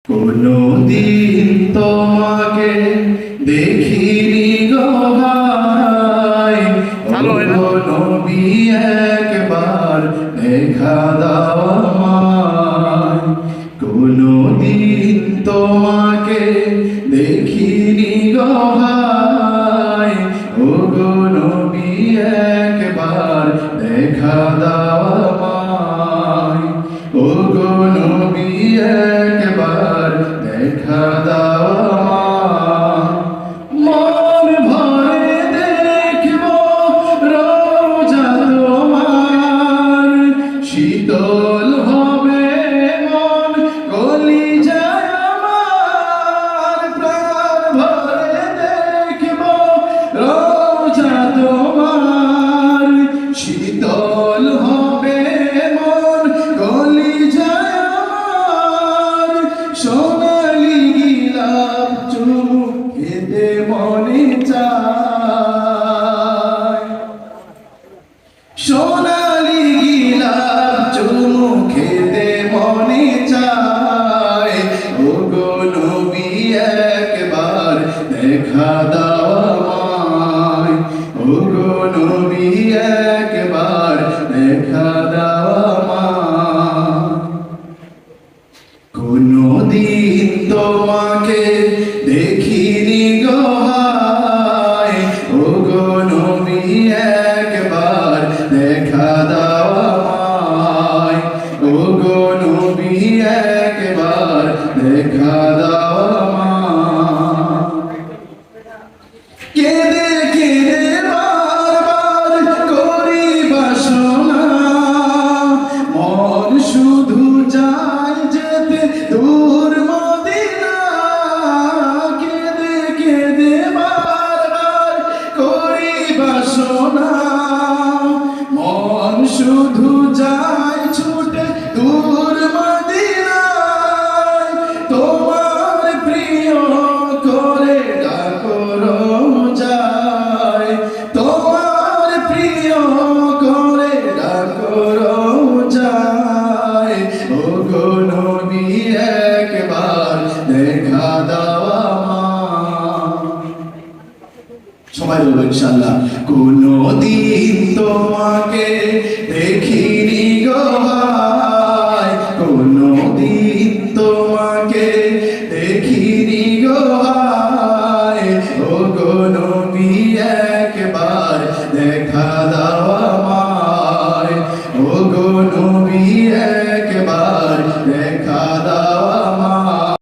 কোনদিন তোমাকে দেখিনি গো ভাই, নবী একবার দেখা দাও আমায়। কোনদিন তোমাকে দেখিনি গো ভাই, ও গো নবী একবার দেখা দাও আমায়। ও গো নবী একবার দেখা দাও আমায়। মন ভরে দেখব রোজা তোমার, শীতল হবে মন কলিজায় আমার। প্রাণ ভরে দেখব রোজা তোমার, শীতল হবে মন কলিজায় আমার। সোনালি গিলাপ চুমু খেতে মনে চায়, সোনালি গিলাপ চুমু খেতে মনে চায়। ও গো নবী একবার দেখা দাও আমায়। ও গো নবী একবার দেখা দাও আমায়। কোনদিন তোমাকে দেখিনি গো ভাই, ও গো নবী একবার দেখা দাও আমায়। ও গো নবী একবার দেখা দাও আমায়। কেঁদে কেঁদে বারবার করি বাসনা, মন শুধু যায় যেতে দূর মদিনা। কেঁদে কেঁদে বারবার করি বাসনা, মন শুধু যায় ছুটে দূর মদিনায়। তোমার প্রিয় করে ডাকো রোজায়, তোমার প্রিয় করে ডাকো রোজায়। ও গো নবী একবার দেখা দাও আমায়। সবাই বলবো ইনশাআল্লাহ। কোনদিন তোমাকে